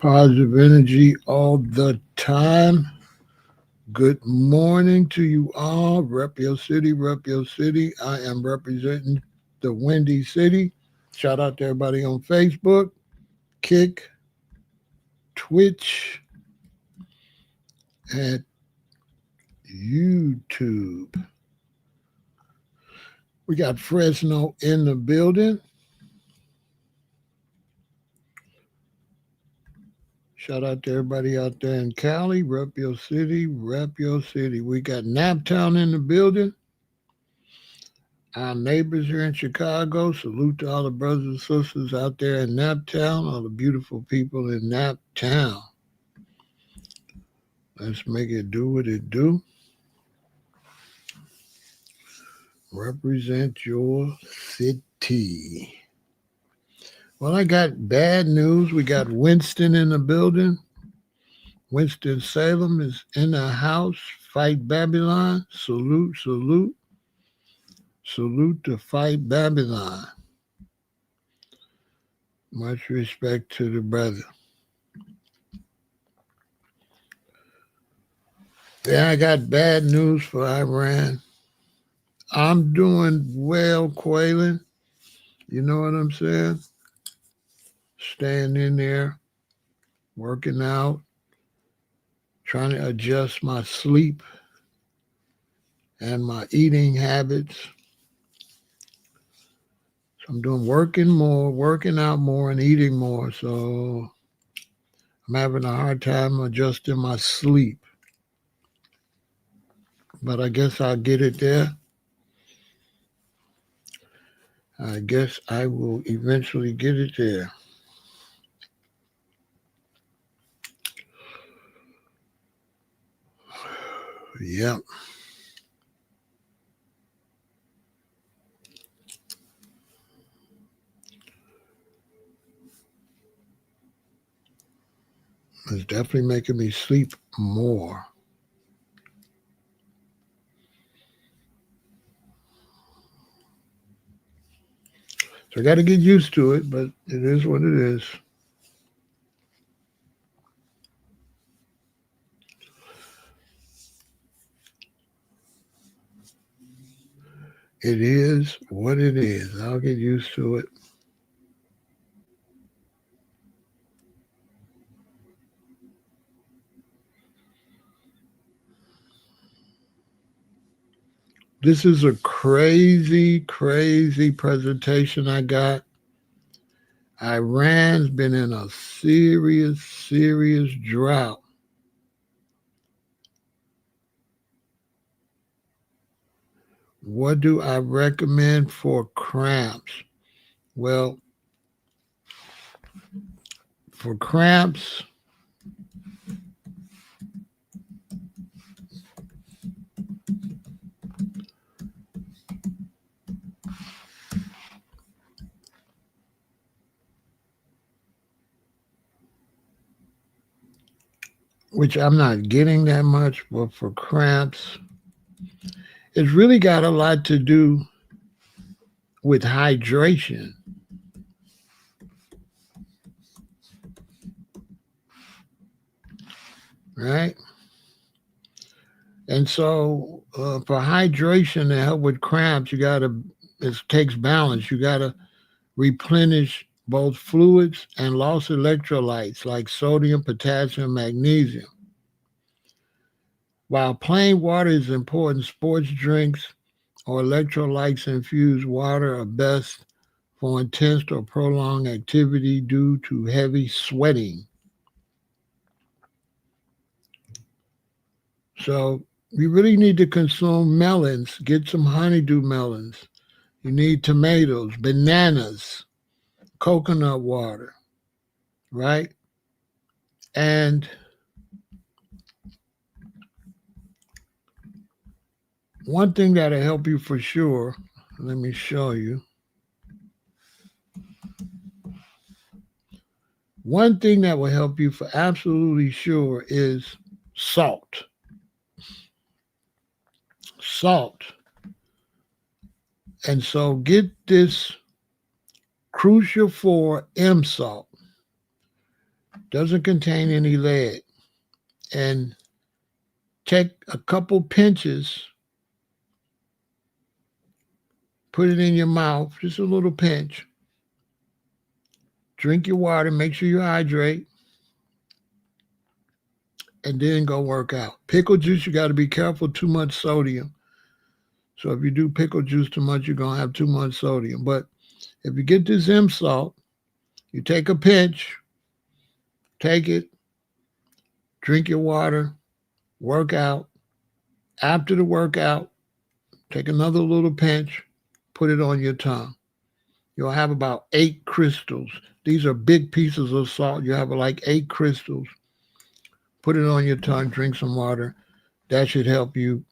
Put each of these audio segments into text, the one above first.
Positive energy all the time. Good morning to you all. Rep your city, rep your city. I am representing the Windy City. Shout out to everybody on Facebook, Kick, Twitch, and YouTube. We got Fresno in the building. Shout out to everybody out there in Cali. Rep your city, rep your city. We got Naptown in the building. Our neighbors here in Chicago. Salute to all the brothers and sisters out there in Naptown, all the beautiful people in Naptown. Let's make it do what it do. Represent your city. Well, I got bad news. We got Winston in the building. Winston-Salem is in the house. Fight Babylon. Salute, salute. Salute to Fight Babylon. Much respect to the brother. Yeah, I got bad news for Iran. I'm doing well, Quaylen. You know what I'm saying? Staying in there, working out, trying to adjust my sleep and my eating habits. So I'm doing working more, working out more, and eating more. So I'm having a hard time adjusting my sleep. But I guess I'll get it there. I guess I will eventually get it there. Yep. It's definitely making me sleep more. So I got to get used to it, but it is what it is. It is what it is. I'll get used to it. This is a crazy, crazy presentation I got. Iran's been in a serious, serious drought. What do I recommend for cramps? Well, for cramps, which I'm not getting that much, but for cramps, it's really got a lot to do with hydration. Right? And so for hydration to help with cramps, it takes balance. You got to replenish both fluids and lost electrolytes like sodium, potassium, magnesium. While plain water is important, sports drinks or electrolytes infused water are best for intense or prolonged activity due to heavy sweating. So you really need to consume melons. Get some honeydew melons. You need tomatoes, bananas, coconut water, right? And one thing that'll help you for sure, let me show you. One thing that will help you for absolutely sure is salt. Salt. And so get this Crucial 4 M salt. Doesn't contain any lead. And take a couple pinches, put it in your mouth, just a little pinch. Drink your water, make sure you hydrate, and then go work out. Pickle juice, you got to be careful, too much sodium. So if you do pickle juice too much, you're going to have too much sodium. But if you get this Zim salt, you take a pinch, take it, drink your water, work out. After the workout, take another little pinch, put it on your tongue. You'll have about 8 crystals. These are big pieces of salt. You have like 8 crystals. Put it on your tongue, drink some water. That should help you.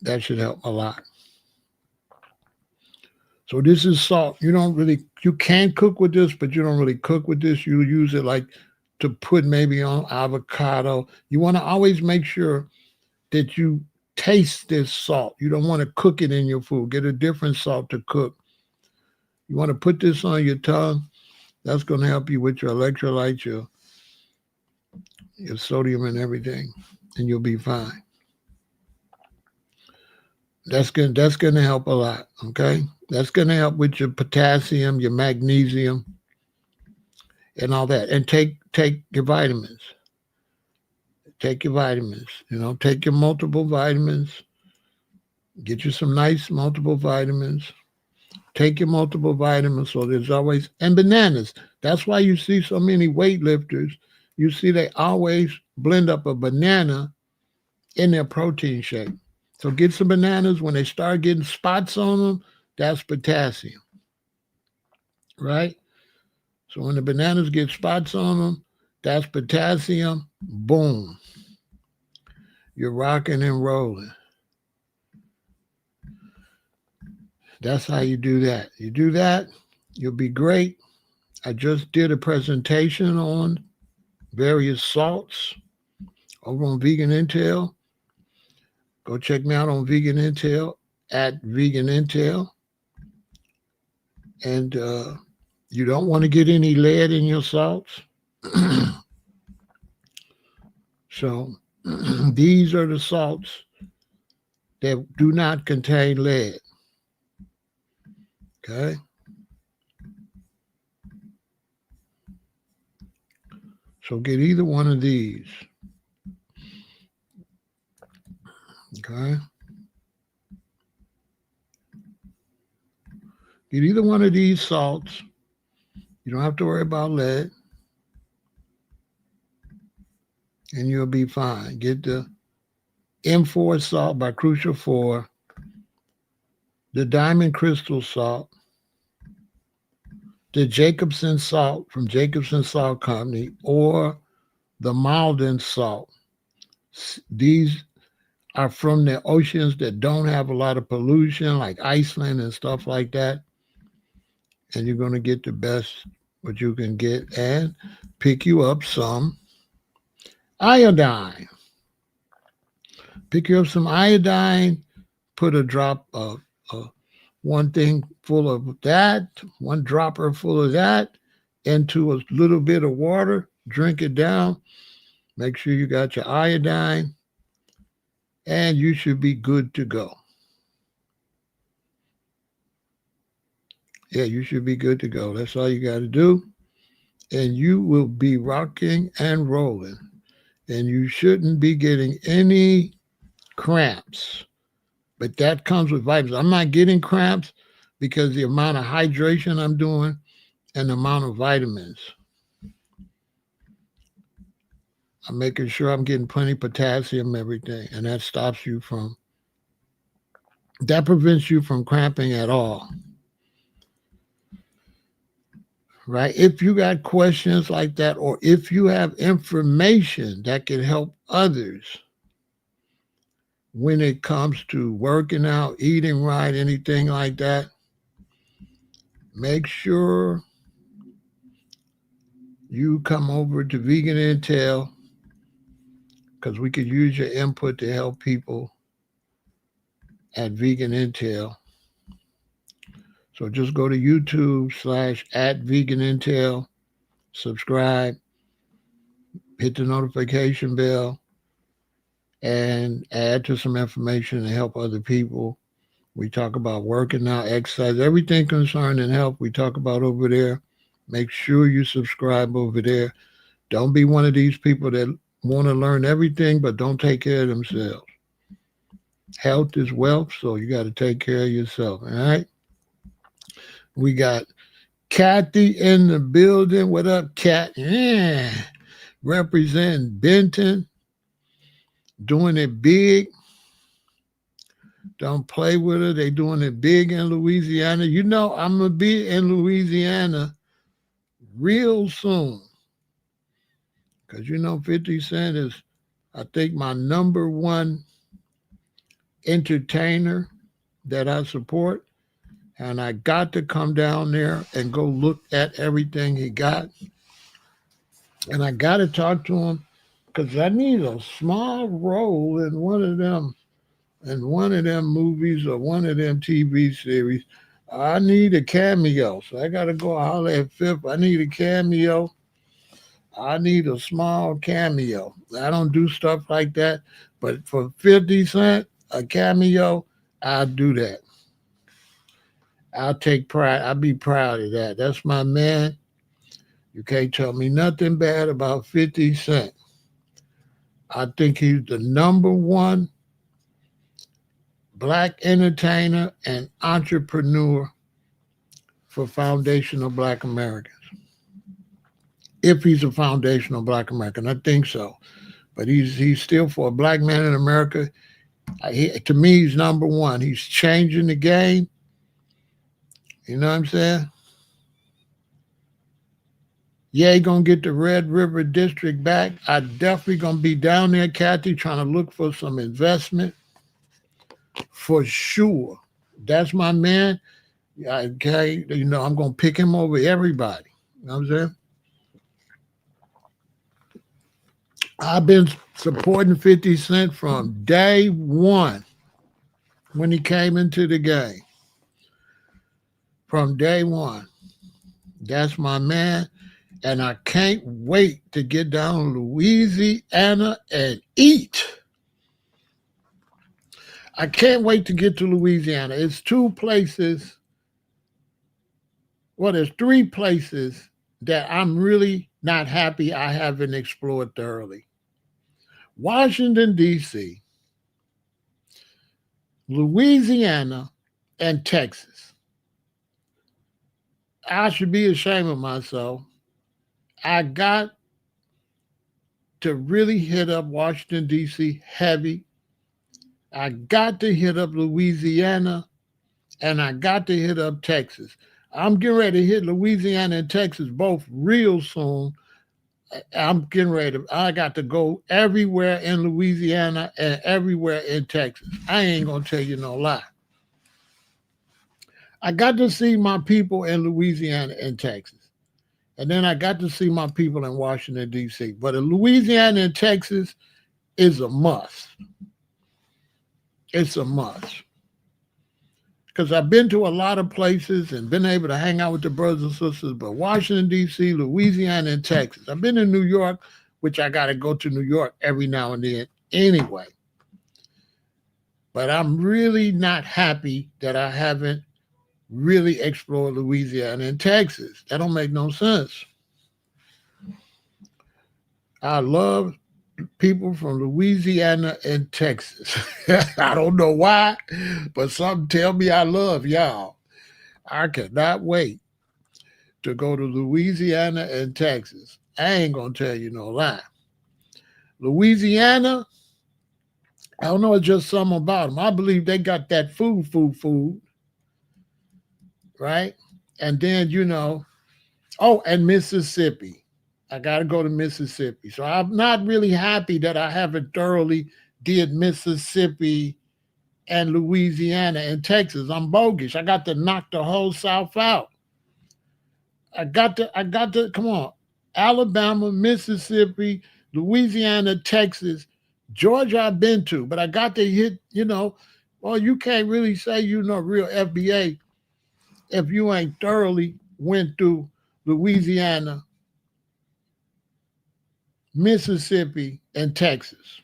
That should help a lot. So this is salt. You can cook with this, but you don't really cook with this. You use it like to put maybe on avocado. You want to always make sure that you taste this salt. You don't want to cook it in your food. Get a different salt to cook. You want to put this on your tongue. That's going to help you with your electrolytes, your sodium and everything, and you'll be fine. That's going to help a lot, okay? That's going to help with your potassium, your magnesium, and all that. And take your vitamins. Take your vitamins. Take your multiple vitamins. Get you some nice multiple vitamins. Take your multiple vitamins. So there's always, and bananas. That's why you see so many weightlifters. You see they always blend up a banana in their protein shake. So get some bananas. When they start getting spots on them, that's potassium, right? So when the bananas get spots on them, that's potassium. Boom. You're rocking and rolling. That's how you do that. You do that, you'll be great. I just did a presentation on various salts over on Vegan Intel. Go check me out on Vegan Intel at Vegan Intel. And you don't want to get any lead in your salts. So these are the salts that do not contain lead. Okay. So get either one of these. Okay. Get either one of these salts. You don't have to worry about lead. And you'll be fine. Get the M4 salt by Crucial 4, the Diamond Crystal salt, the Jacobson salt from Jacobson Salt Company, or the Malden salt. These are from the oceans that don't have a lot of pollution, like Iceland and stuff like that. And you're going to get the best what you can get and pick you up some iodine. Pick you up some iodine, put a drop of one thing full of that, one dropper full of that into a little bit of water, drink it down. Make sure you got your iodine, and you should be good to go. Yeah, you should be good to go. That's all you got to do. And you will be rocking and rolling. And you shouldn't be getting any cramps. But that comes with vitamins. I'm not getting cramps because the amount of hydration I'm doing and the amount of vitamins. I'm making sure I'm getting plenty of potassium, everything. And that prevents you from cramping at all. Right? If you got questions like that, or if you have information that can help others when it comes to working out, eating right, anything like that, make sure you come over to Vegan Intel, because we could use your input to help people at Vegan Intel. So just go to YouTube /@Vegan Intel, subscribe, hit the notification bell, and add to some information to help other people. We talk about working out, exercise, everything concerning health we talk about over there. Make sure you subscribe over there. Don't be one of these people that want to learn everything but don't take care of themselves. Health is wealth, so you got to take care of yourself. All right. We got Kathy in the building. What up, Kat? Yeah. Representing Benton, doing it big. Don't play with her. They doing it big in Louisiana. You know, I'm going to be in Louisiana real soon. Because, you know, 50 Cent is, I think, my number one entertainer that I support. And I got to come down there and go look at everything he got. And I got to talk to him because I need a small role in one of them movies or one of them TV series. I need a cameo. So I got to go holler at Fifth. I need a cameo. I need a small cameo. I don't do stuff like that. But for 50 Cent, a cameo, I'll do that. I'll take pride. I'll be proud of that. That's my man. You can't tell me nothing bad about 50 Cent. I think he's the number one black entertainer and entrepreneur for foundational black Americans. If he's a foundational black American, I think so. But he's still, for a black man in America, to me, he's number one. He's changing the game. You know what I'm saying? Yeah, he gonna get the Red River District back. I definitely gonna be down there, Kathy, trying to look for some investment for sure. That's my man. Okay, you know, I'm gonna pick him over everybody. You know what I'm saying? I've been supporting 50 Cent from day one when he came into the game. From day one. That's my man. And I can't wait to get down to Louisiana and eat. I can't wait to get to Louisiana. It's two places. Well, there's three places that I'm really not happy I haven't explored thoroughly. Washington, D.C., Louisiana, and Texas. I should be ashamed of myself. I got to really hit up Washington, D.C. heavy. I got to hit up Louisiana, and I got to hit up Texas. I'm getting ready to hit Louisiana and Texas both real soon. I'm getting ready I got to go everywhere in Louisiana and everywhere in Texas. I ain't going to tell you no lie. I got to see my people in Louisiana and Texas. And then I got to see my people in Washington, D.C. But in Louisiana and Texas is a must. It's a must. Because I've been to a lot of places and been able to hang out with the brothers and sisters, but Washington, D.C., Louisiana, and Texas. I've been in New York, which I got to go to New York every now and then anyway. But I'm really not happy that I haven't really explored Louisiana and Texas. That don't make no sense. I love people from Louisiana and Texas. I don't know why, but something tell me I love y'all. I cannot wait to go to Louisiana and Texas. I ain't going to tell you no lie. Louisiana, I don't know, it's just something about them. I believe they got that food, right? And then, you know, and Mississippi. I got to go to Mississippi. So I'm not really happy that I haven't thoroughly did Mississippi and Louisiana and Texas. I'm bogus. I got to knock the whole South out. I got to, come on. Alabama, Mississippi, Louisiana, Texas, Georgia I've been to, but I got to hit, you know, well, you can't really say you know real FBA if you ain't thoroughly went through Louisiana Mississippi, and Texas.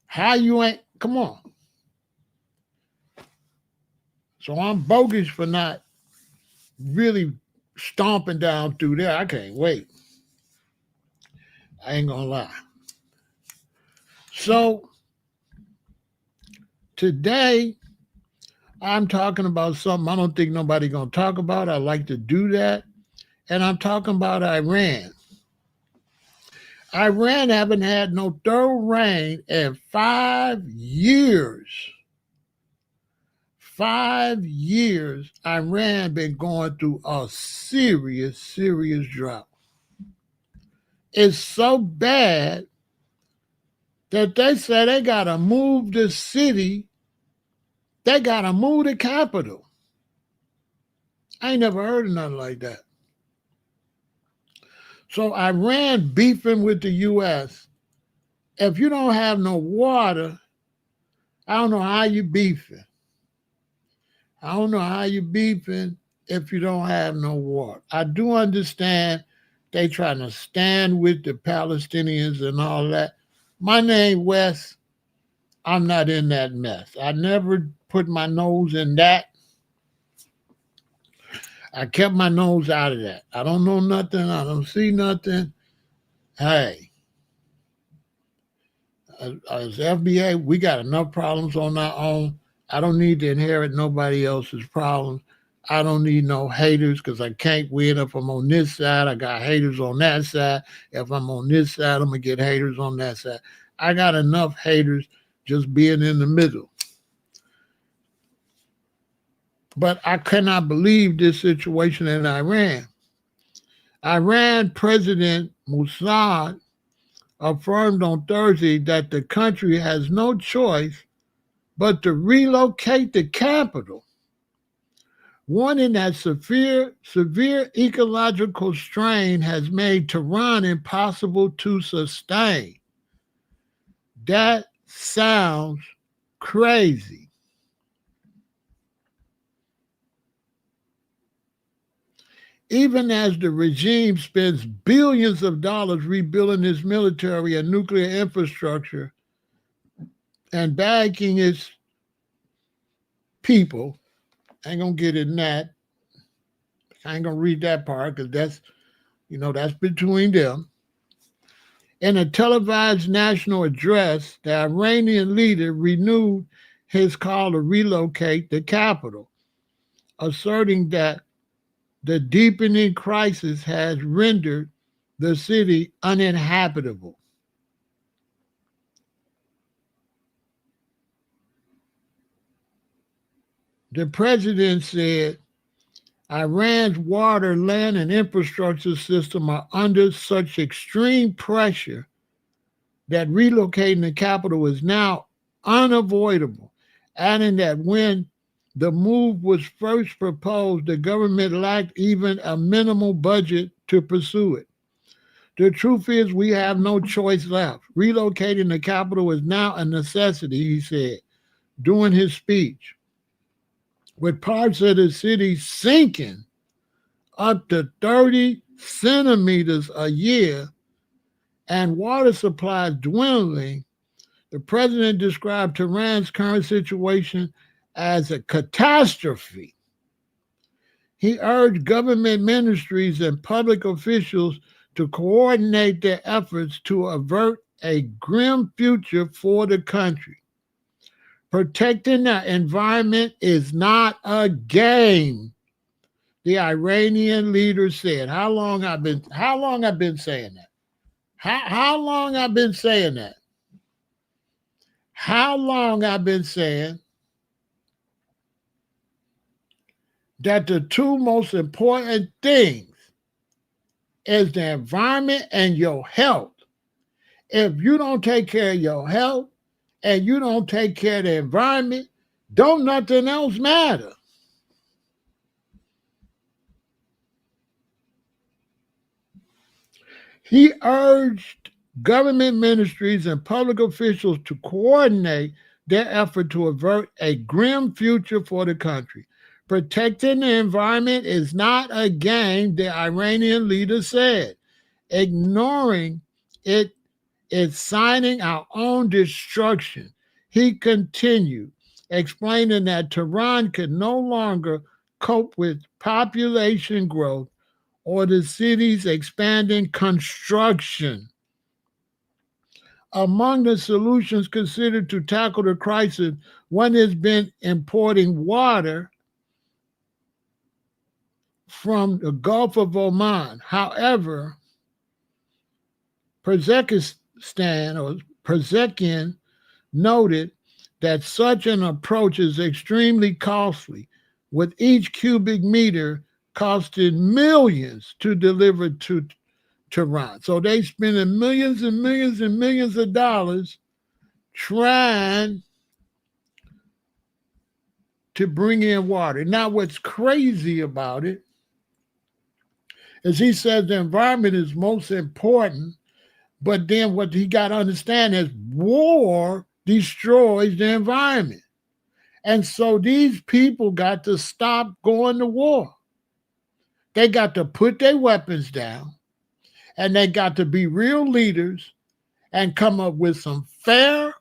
How you ain't, come on. So I'm bogus for not really stomping down through there. I can't wait. I ain't gonna lie. So today I'm talking about something I don't think nobody gonna talk about. I like to do that. And I'm talking about Iran. Iran haven't had no thorough rain in 5 years. 5 years, Iran been going through a serious, serious drought. It's so bad that they say they gotta move the city. They gotta move the capital. I ain't never heard of nothing like that. So Iran beefing with the U.S. If you don't have no water, I don't know how you beefing. I don't know how you beefing if you don't have no water. I do understand they trying to stand with the Palestinians and all that. My name Wes. I'm not in that mess. I never put my nose in that. I kept my nose out of that. I don't know nothing. I don't see nothing. Hey, as FBA, we got enough problems on our own. I don't need to inherit nobody else's problems. I don't need no haters because I can't win. If I'm on this side, I got haters on that side. If I'm on this side, I'm going to get haters on that side. I got enough haters just being in the middle. But I cannot believe this situation in Iran. Iran President Mossad affirmed on Thursday that the country has no choice but to relocate the capital, warning that severe ecological strain has made Tehran impossible to sustain. That sounds crazy. Even as the regime spends billions of dollars rebuilding its military and nuclear infrastructure and backing its people, I ain't gonna get in that. I ain't gonna read that part because that's between them. In a televised national address, the Iranian leader renewed his call to relocate the capital, asserting that the deepening crisis has rendered the city uninhabitable. The president said Iran's water, land, and infrastructure system are under such extreme pressure that relocating the capital is now unavoidable, adding that when the move was first proposed, the government lacked even a minimal budget to pursue it. The truth is, we have no choice left. Relocating the capital is now a necessity, he said during his speech. With parts of the city sinking up to 30 centimeters a year and water supplies dwindling, the president described Tehran's current situation as a catastrophe. He urged government ministries and public officials to coordinate their efforts to avert a grim future for the country. Protecting the environment is not a game, the Iranian leader said. How long I've been saying that? How long I've been saying that? How long I've been saying that the two most important things is the environment and your health. If you don't take care of your health and you don't take care of the environment, don't nothing else matter. He urged government ministries and public officials to coordinate their effort to avert a grim future for the country. Protecting the environment is not a game, the Iranian leader said, ignoring It is signing our own destruction. He continued, explaining that Tehran could no longer cope with population growth or the city's expanding construction. Among the solutions considered to tackle the crisis, one has been importing water from the Gulf of Oman. However, Perzekian noted that such an approach is extremely costly, with each cubic meter costing millions to deliver to Tehran. So they spending millions and millions and millions of dollars trying to bring in water. Now, what's crazy about it is he says the environment is most important, but then what he got to understand is war destroys the environment. And so these people got to stop going to war. They got to put their weapons down and they got to be real leaders and come up with some fair,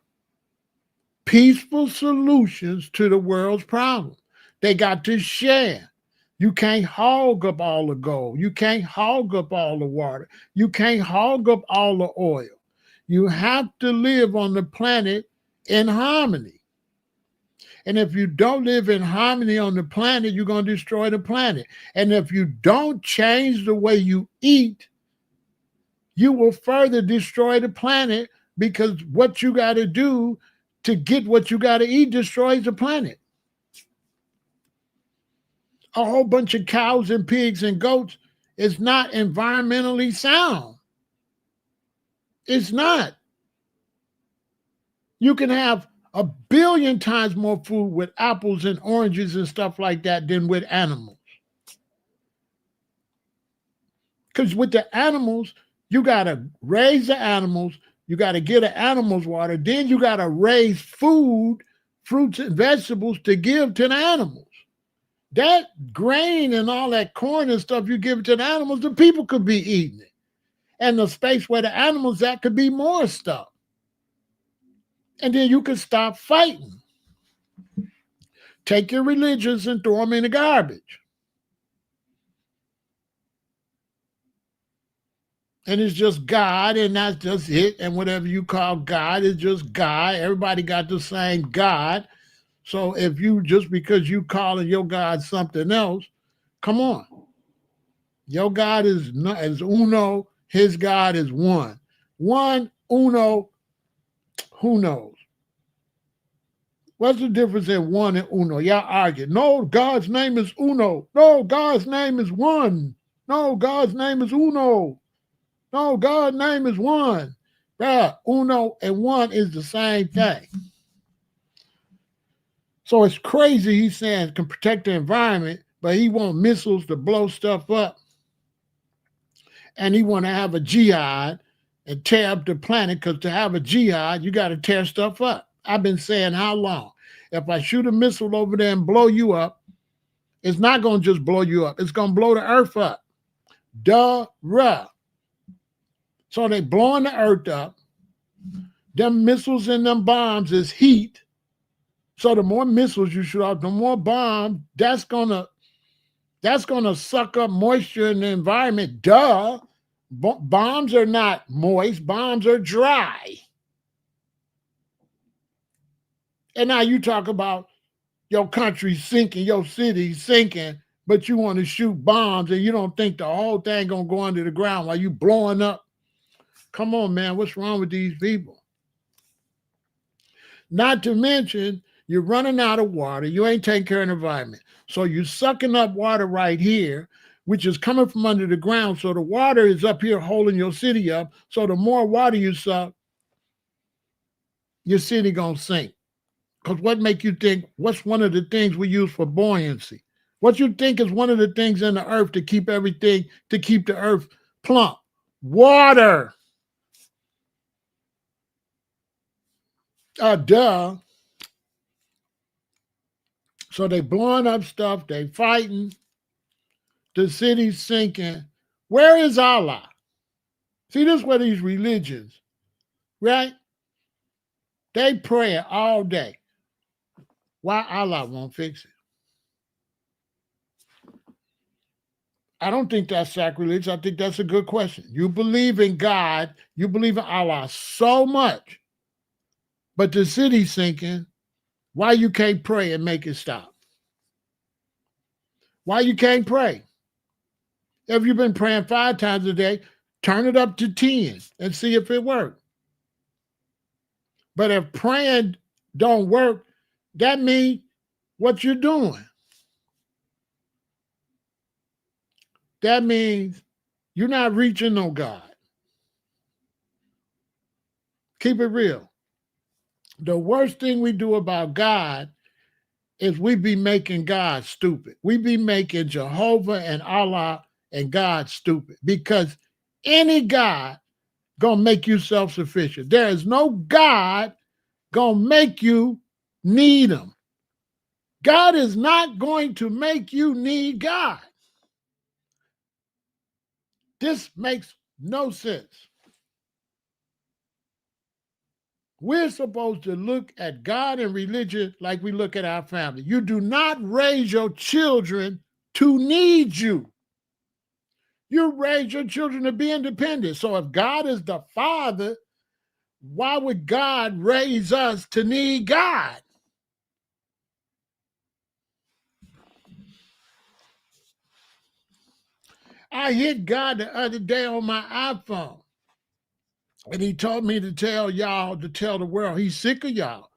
peaceful solutions to the world's problems. They got to share. You can't hog up all the gold. You can't hog up all the water. You can't hog up all the oil. You have to live on the planet in harmony. And if you don't live in harmony on the planet, you're going to destroy the planet. And if you don't change the way you eat, you will further destroy the planet, because what you got to do to get what you got to eat destroys the planet. A whole bunch of cows and pigs and goats is not environmentally sound. It's not. You can have 1,000,000,000 times more food with apples and oranges and stuff like that than with animals. Because with the animals, you got to raise the animals, you got to get the animals water, then you got to raise food, fruits and vegetables to give to the animals. That grain and all that corn and stuff you give to the animals, the people could be eating it. And the space where the animals at could be more stuff. And then you could stop fighting. Take your religions and throw them in the garbage. And it's just God, and that's just it. And whatever you call God is just God. Everybody got the same God. So if you, just because you calling your God something else, come on. Your God is uno, his God is one. One, uno, who knows? What's the difference in one and uno? Y'all argue. No, God's name is uno. No, God's name is one. No, God's name is uno. No, God's name is one. Bruh, uno and one is the same thing. So it's crazy he's saying can protect the environment, but he want missiles to blow stuff up. And he want to have a jihad and tear up the planet, because to have a jihad, you got to tear stuff up. I've been saying how long? If I shoot a missile over there and blow you up, it's not going to just blow you up. It's going to blow the earth up. Duh-rah. So they blowing the earth up. Them missiles and them bombs is heat. So the more missiles you shoot out, the more bomb, that's gonna suck up moisture in the environment. Duh. Bombs are not moist, bombs are dry. And now you talk about your country sinking, your city sinking, but you want to shoot bombs and you don't think the whole thing gonna go under the ground while you blowing up. Come on, man, what's wrong with these people? Not to mention, you're running out of water. You ain't taking care of the environment. So you're sucking up water right here, which is coming from under the ground. So the water is up here holding your city up. So the more water you suck, your city gonna sink. Because what make you think, what's one of the things we use for buoyancy? What you think is one of the things in the earth to keep everything, to keep the earth plump? Water. Duh. So they blowing up stuff, they fighting, the city's sinking. Where is Allah? See, this is where these religions, right? They pray all day. Why Allah won't fix it? I don't think that's sacrilege. I think that's a good question. You believe in God, you believe in Allah so much, but the city's sinking. Why you can't pray and make it stop? Why you can't pray? If you've been praying 5 times a day, turn it up to 10 and see if it works. But if praying don't work, that means what you're doing. That means you're not reaching no God. Keep it real. The worst thing we do about God is we be making God stupid. We be making Jehovah and Allah and God stupid because any God gonna make you self-sufficient. There is no God gonna make you need him. God is not going to make you need God. This makes no sense. We're supposed to look at God and religion like we look at our family. You do not raise your children to need you. You raise your children to be independent. So if God is the Father, why would God raise us to need God? I hit God the other day on my iPhone. And he told me to tell y'all, to tell the world, he's sick of y'all.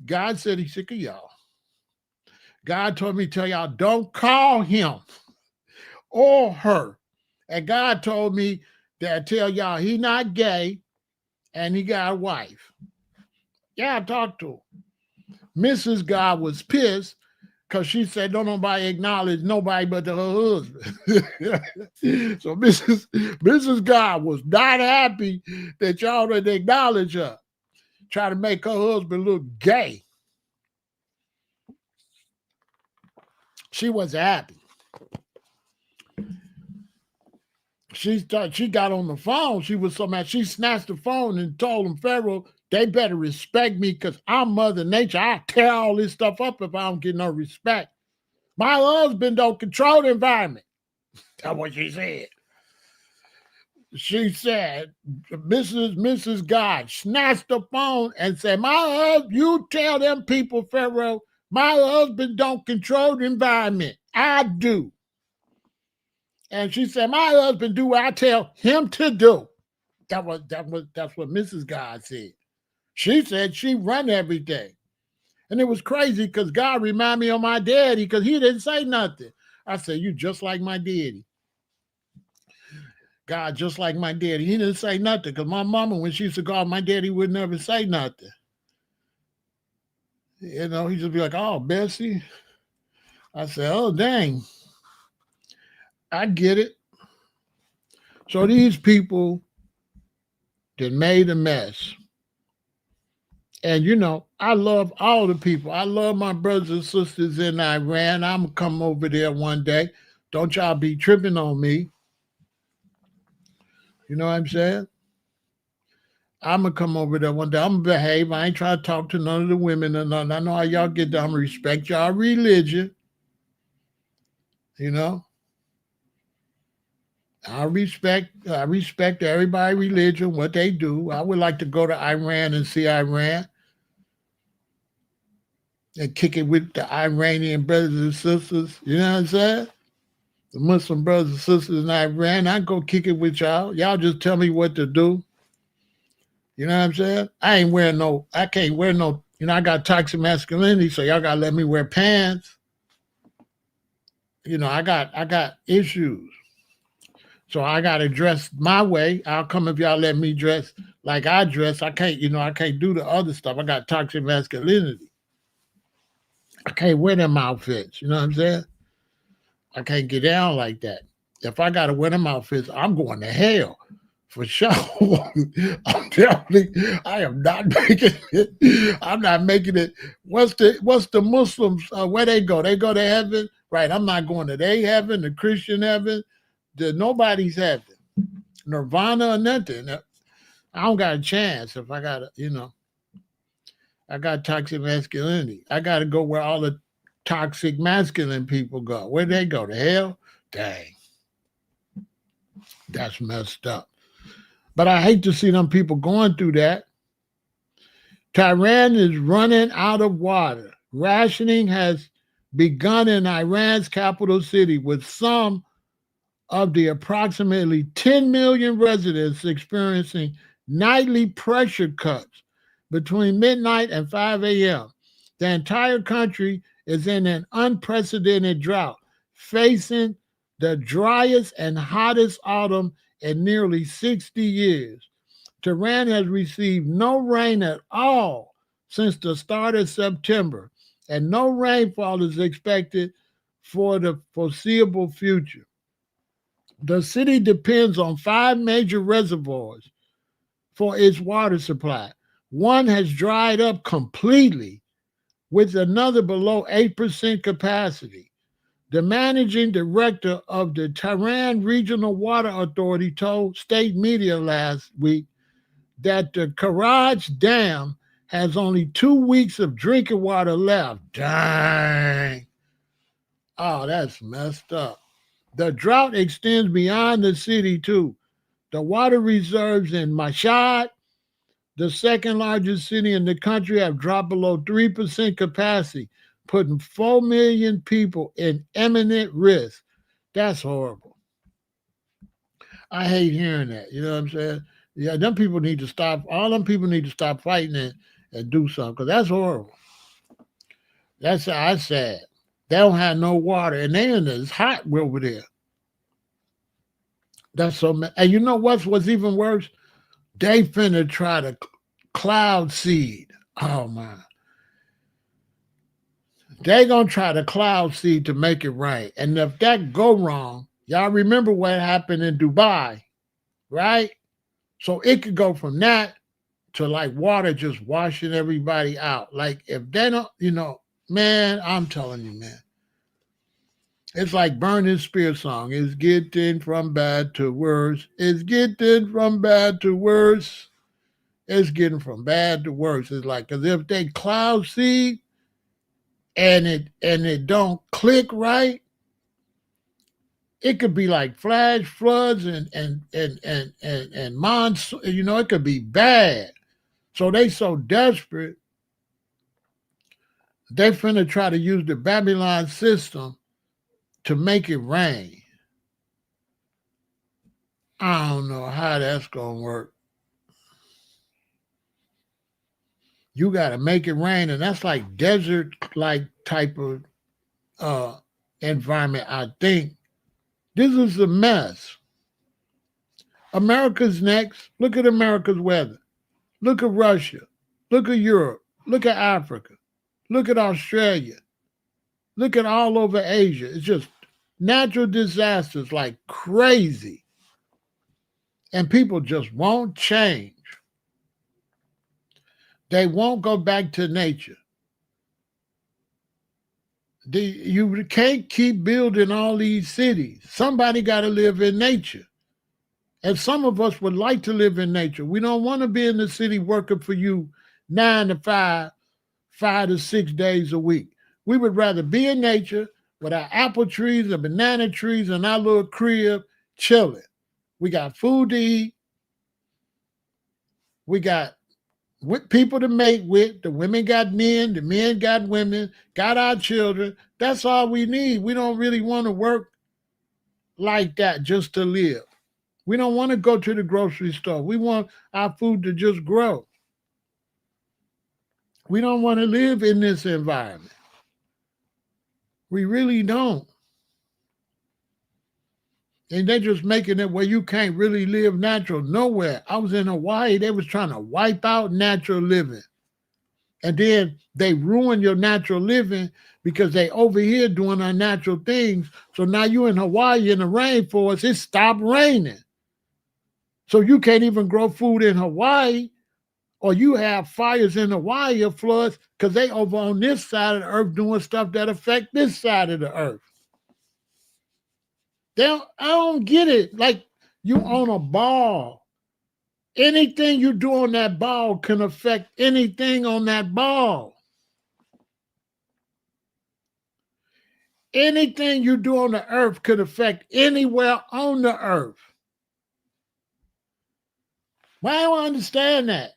God said he's sick of y'all. God told me to tell y'all, don't call him or her. And God told me that tell y'all he not gay and he got a wife. Yeah, I talked to him. Mrs. God was pissed because she said, don't nobody acknowledge nobody but her husband. So Mrs. God was not happy that y'all didn't acknowledge her. Try to make her husband look gay. She wasn't happy. She got on the phone. She was so mad. She snatched the phone and told him, Pharaoh, they better respect me because I'm Mother Nature. I tear all this stuff up if I don't get no respect. My husband don't control the environment. That's what she said. She said, Mrs. God snatched the phone and said, my husband, you tell them people, Pharaoh, my husband don't control the environment. I do. And she said, my husband do what I tell him to do. That's what Mrs. God said. She said she run everything. And it was crazy because God reminded me of my daddy because he didn't say nothing. I said, you just like my daddy. God, just like my daddy. He didn't say nothing because my mama, when she used to call my daddy, would never say nothing. You know, he'd just be like, oh, Bessie. I said, oh, dang. I get it. So these people that made a mess. And, you know, I love all the people. I love my brothers and sisters in Iran. I'm going to come over there one day. Don't y'all be tripping on me. You know what I'm saying? I'm going to come over there one day. I'm going to behave. I ain't trying to talk to none of the women or nothing. I know how y'all get there. I'm going to respect y'all religion. You know? I respect everybody's religion, what they do. I would like to go to Iran and see Iran and kick it with the Iranian brothers and sisters. You know what I'm saying? The Muslim brothers and sisters in Iran. I go kick it with y'all. Y'all just tell me what to do. You know what I'm saying? I can't wear no, you know, I got toxic masculinity, so y'all gotta let me wear pants. You know, I got issues. So I got to dress my way. I'll come if y'all let me dress like I dress. I can't do the other stuff. I got toxic masculinity. I can't wear them outfits. You know what I'm saying? I can't get down like that. If I got to wear them outfits, I'm going to hell for sure. I'm telling you, I am not making it. I'm not making it. What's the Muslims, where they go? They go to heaven? Right. I'm not going to their heaven, the Christian heaven. Nobody's heaven. nirvana or nothing. I don't got a chance if I got, I got toxic masculinity. I got to go where all the toxic masculine people go. Where they go? To hell? Dang. That's messed up. But I hate to see them people going through that. Tehran is running out of water. Rationing has begun in Iran's capital city, with some of the approximately 10 million residents experiencing nightly pressure cuts between midnight and 5 a.m. The entire country is in an unprecedented drought, facing the driest and hottest autumn in nearly 60 years. Tehran has received no rain at all since the start of September, and no rainfall is expected for the foreseeable future. The city depends on 5 major reservoirs for its water supply. One has dried up completely, with another below 8% capacity. The managing director of the Tehran Regional Water Authority told state media last week that the Karaj Dam has only 2 weeks of drinking water left. Dang. Oh, that's messed up. The drought extends beyond the city, too. The water reserves in Mashhad, the second largest city in the country, have dropped below 3% capacity, putting 4 million people in imminent risk. That's horrible. I hate hearing that. You know what I'm saying? Yeah, them people need to stop. All them people need to stop fighting and do something, because that's horrible. That's sad. They don't have no water, and it's hot over there. That's so. And you know what's even worse? They finna try to cloud seed. Oh man, they gonna try to cloud seed to make it rain. And if that go wrong, y'all remember what happened in Dubai, right? So it could go from that to like water just washing everybody out. Like if they don't, man, I'm telling you, man. It's like Burning Spears song. It's getting from bad to worse. It's getting from bad to worse. It's getting from bad to worse. It's like, because if they cloud seed and it don't click right, it could be like flash floods and monsoon. It could be bad. So they so desperate, they finna try to use the Babylon system to make it rain. I don't know how that's going to work. You got to make it rain, and that's like desert-like type of environment, I think. This is a mess. America's next. Look at America's weather. Look at Russia. Look at Europe. Look at Africa. Look at Australia. Look at all over Asia. It's just natural disasters like crazy. And people just won't change. They won't go back to nature. You can't keep building all these cities. Somebody got to live in nature. And some of us would like to live in nature. We don't want to be in the city working for you 9 to 5, 5 to 6 days a week. We would rather be in nature with our apple trees and banana trees and our little crib chilling. We got food to eat. We got people to mate with. The women got men. The men got women. Got our children. That's all we need. We don't really want to work like that just to live. We don't want to go to the grocery store. We want our food to just grow. We don't want to live in this environment. We really don't. And they're just making it where you can't really live natural nowhere. I was in Hawaii. They was trying to wipe out natural living. And then they ruin your natural living because they over here doing unnatural things. So now you in Hawaii in the rainforest, it stopped raining. So you can't even grow food in Hawaii, or you have fires in Hawaii or floods because they over on this side of the earth doing stuff that affect this side of the earth. I don't get it. Like, You own a ball. Anything you do on that ball can affect anything on that ball. Anything you do on the earth could affect anywhere on the earth. Why do I understand that?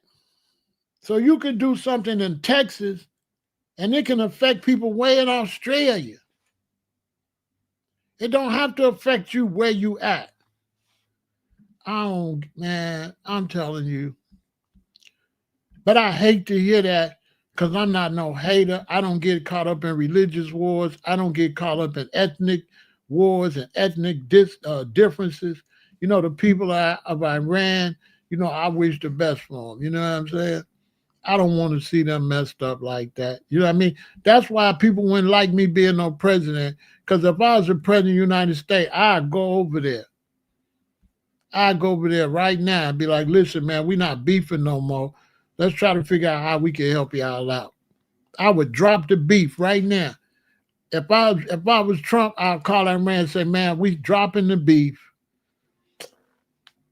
So you can do something in Texas and it can affect people way in Australia. It don't have to affect you where you at. Man, I'm telling you. But I hate to hear that because I'm not no hater. I don't get caught up in religious wars. I don't get caught up in ethnic wars and ethnic differences. You know, the people of Iran, you know, I wish the best for them. You know what I'm saying? I don't want to see them messed up like that. You know what I mean? That's why people wouldn't like me being no president. Because if I was the president of the United States, I'd go over there. I'd go over there right now and be like, listen, man, we're not beefing no more. Let's try to figure out how we can help y'all out. I would drop the beef right now. If I was Trump, I'd call Iran and say, man, we dropping the beef.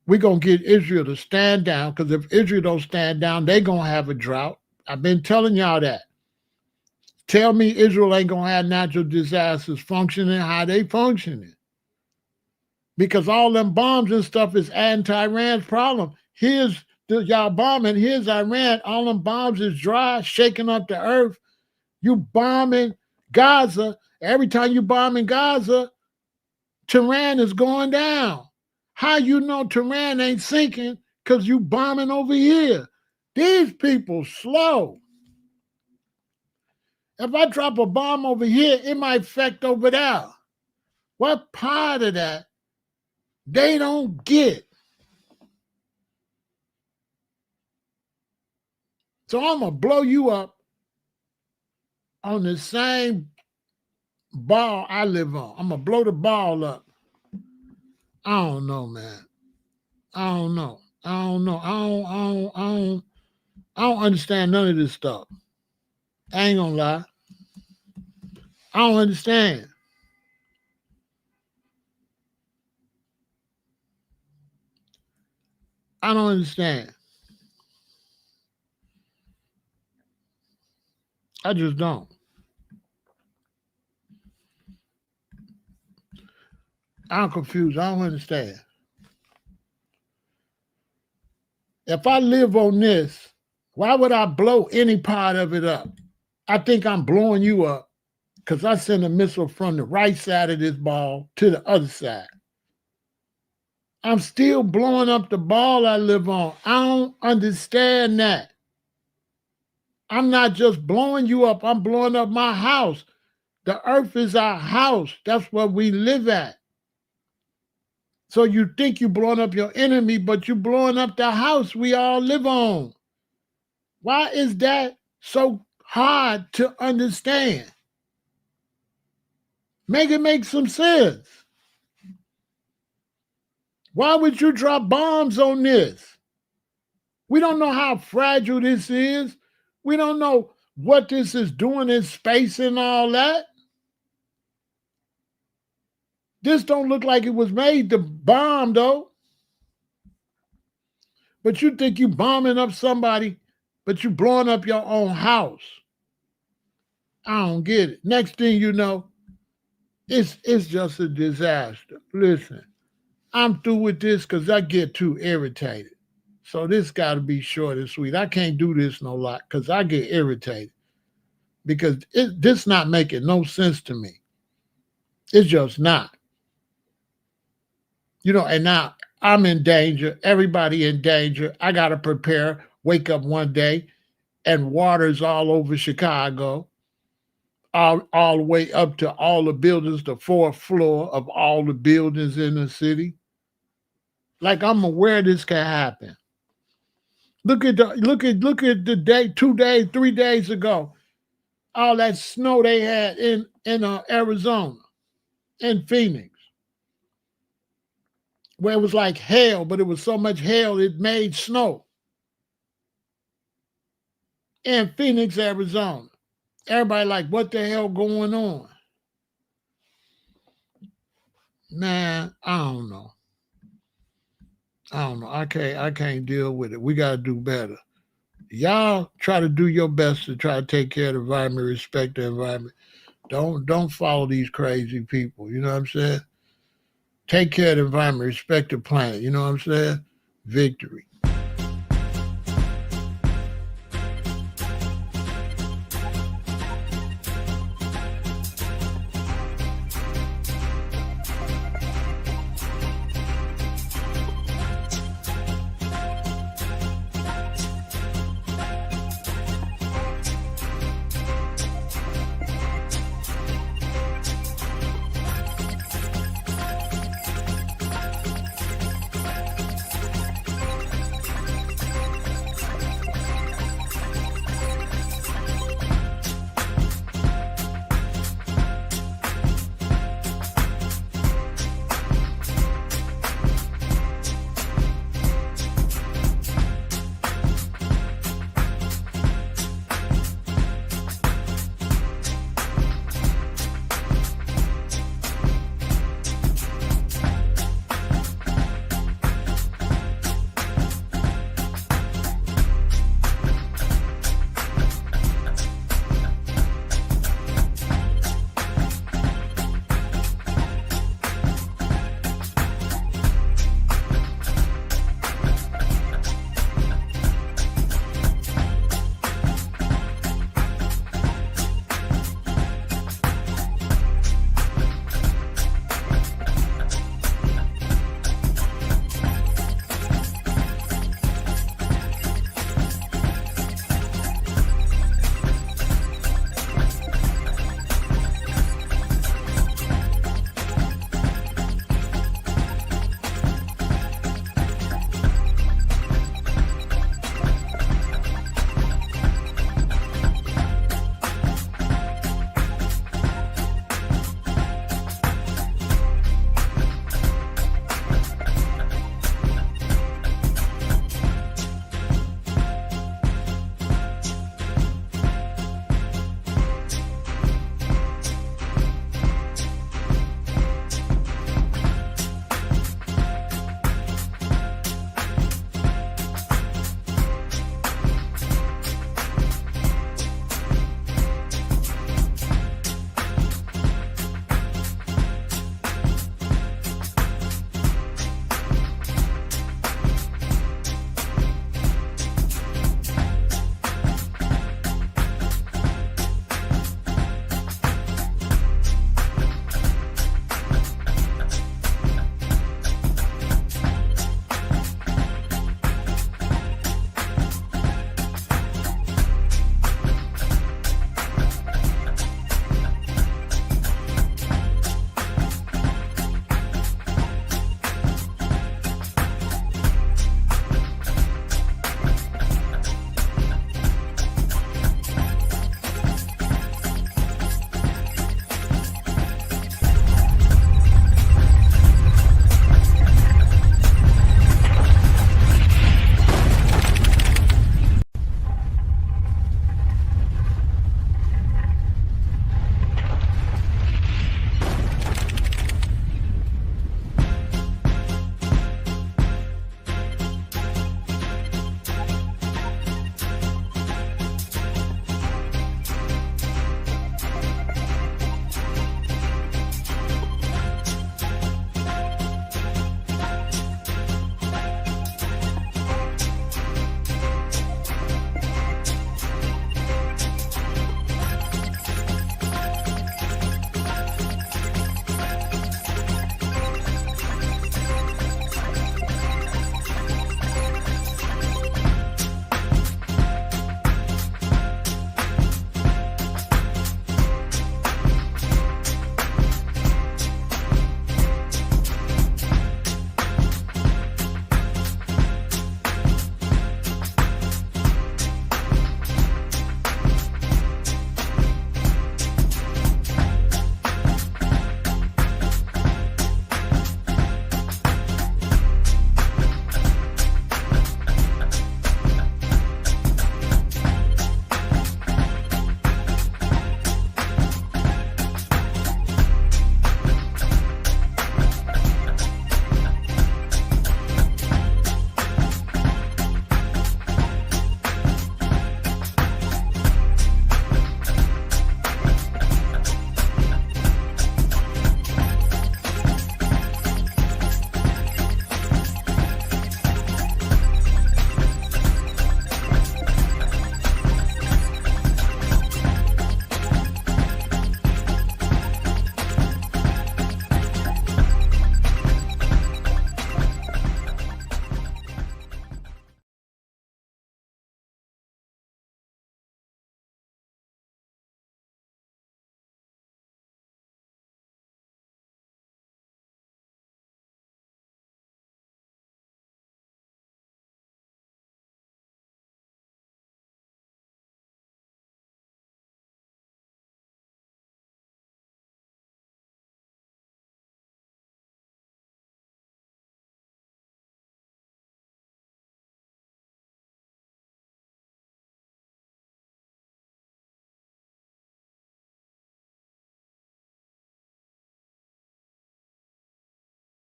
We're going to get Israel to stand down because if Israel don't stand down, they're going to have a drought. I've been telling y'all that. Tell me Israel ain't going to have natural disasters functioning how they functioning. Because all them bombs and stuff is anti-Iran's problem. Here's y'all bombing. Here's Iran. All them bombs is dry, shaking up the earth. You bombing Gaza. Every time you bombing Gaza, Tehran is going down. How you know Tehran ain't sinking? Because you bombing over here. These people slow. If I drop a bomb over here, it might affect over there. What part of that they don't get? So I'm going to blow you up on the same ball I live on. I'm going to blow the ball up. I don't know, man. I don't know. I don't understand none of this stuff. I ain't going to lie. I don't understand. I don't understand. I just don't. I'm confused. I don't understand. If I live on this, why would I blow any part of it up? I think I'm blowing you up because I send a missile from the right side of this ball to the other side. I'm still blowing up the ball I live on. I don't understand that. I'm not just blowing you up, I'm blowing up my house. The earth is our house. That's where we live at. So you think you're blowing up your enemy, but you're blowing up the house we all live on. Why is that so hard to understand? Make it make some sense. Why would you drop bombs on this? We don't know how fragile this is. We don't know what this is doing in space and all that. This don't look like it was made to bomb, though. But you think you bombing up somebody, but you blowing up your own house. I don't get it. Next thing you know, it's just a disaster. Listen, I'm through with this because I get too irritated. So this got to be short and sweet. I can't do this no lot because I get irritated because this not making no sense to me. It's just not. You know, and now I'm in danger. Everybody in danger. I got to prepare. Wake up one day and water's all over Chicago, all the way up to all the buildings, the fourth floor of all the buildings in the city. Like I'm aware this can happen. Look at the day, 2 days, 3 days ago, all that snow they had in Arizona, in Phoenix, where it was like hail, but it was so much hail it made snow. In Phoenix, Arizona, everybody like, what the hell going on? Man, I don't know. I don't know. I can't deal with it. We gotta do better. Y'all try to do your best to try to take care of the environment, respect the environment. Don't follow these crazy people. You know what I'm saying? Take care of the environment, respect the planet. You know what I'm saying? Victory.